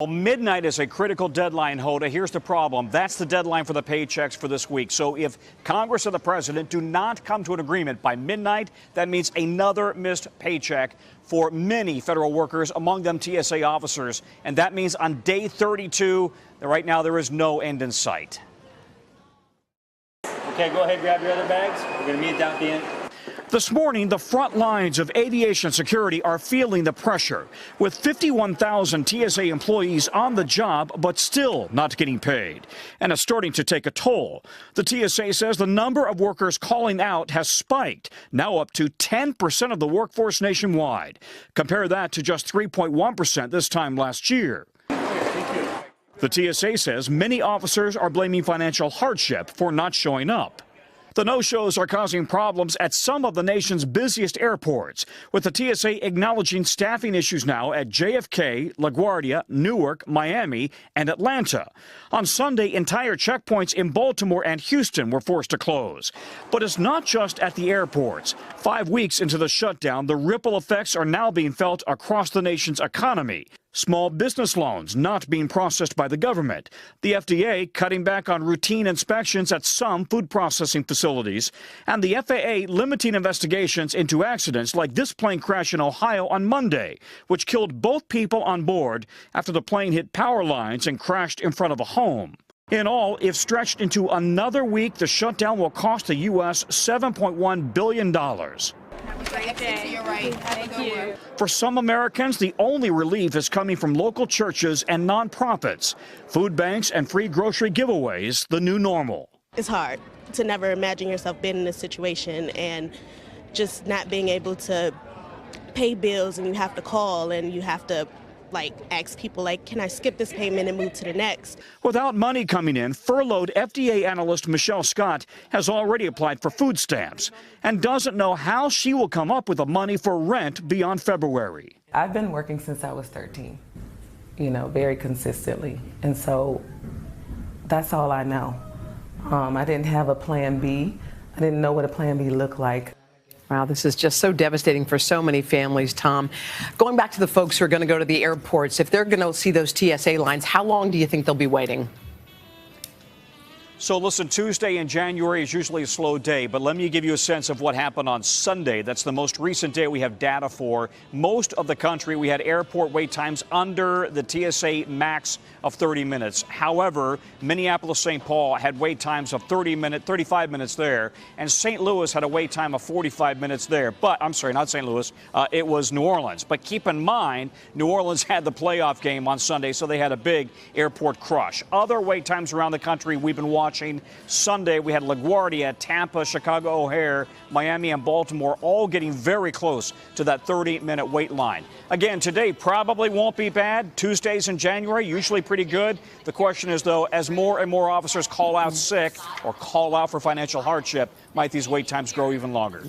Well, midnight is a critical deadline, Hoda. Here's the problem. That's the deadline for the paychecks for this week. So if Congress and the president do not come to an agreement by midnight, that means another missed paycheck for many federal workers, among them TSA officers. And that means on day 32, right now there is no end in sight. Okay, go ahead, grab your other bags. We're going to meet down at the end. This morning, the front lines of aviation security are feeling the pressure, with 51,000 TSA employees on the job but still not getting paid. And it's starting to take a toll. The TSA says the number of workers calling out has spiked, now up to 10% of the workforce nationwide. Compare that to just 3.1% this time last year. The TSA says many officers are blaming financial hardship for not showing up. The no-shows are causing problems at some of the nation's busiest airports, with the TSA acknowledging staffing issues now at JFK, LaGuardia, Newark, Miami, and Atlanta. On Sunday, entire checkpoints in Baltimore and Houston were forced to close. But it's not just at the airports. 5 weeks into the shutdown, the ripple effects are now being felt across the nation's economy. Small business loans not being processed by the government. The FDA cutting back on routine inspections at some food processing facilities. And the FAA limiting investigations into accidents like this plane crash in Ohio on Monday, which killed both people on board after the plane hit power lines and crashed in front of a home. In all, if stretched into another week, the shutdown will cost the U.S. $7.1 billion. For some Americans, the only relief is coming from local churches and nonprofits. Food banks and free grocery giveaways, the new normal. It's hard to never imagine yourself being in this situation and just not being able to pay bills, and you have to call and you have to ask people, can I skip this payment and move to the next? Without money coming in, furloughed FDA analyst Michelle Scott has already applied for food stamps and doesn't know how she will come up with the money for rent beyond February. I've been working since I was 13, very consistently. And so that's all I know. I didn't have a plan B. I didn't know what a plan B looked like. Wow, this is just so devastating for so many families, Tom. Going back to the folks who are going to go to the airports, if they're going to see those TSA lines, how long do you think they'll be waiting? So listen, Tuesday in January is usually a slow day, but let me give you a sense of what happened on Sunday. That's the most recent day we have data for. Most of the country, we had airport wait times under the TSA max of 30 minutes. However, Minneapolis-St. Paul had wait times of 35 minutes there, and St. Louis had a wait time of 45 minutes there. But, I'm sorry, not St. Louis, it was New Orleans. But keep in mind, New Orleans had the playoff game on Sunday, so they had a big airport crush. Other wait times around the country we've been watching. Sunday, we had LaGuardia, Tampa, Chicago O'Hare, Miami, and Baltimore all getting very close to that 30-minute wait line. Again, today probably won't be bad. Tuesdays in January, usually pretty good. The question is, though, as more and more officers call out sick or call out for financial hardship, might these wait times grow even longer?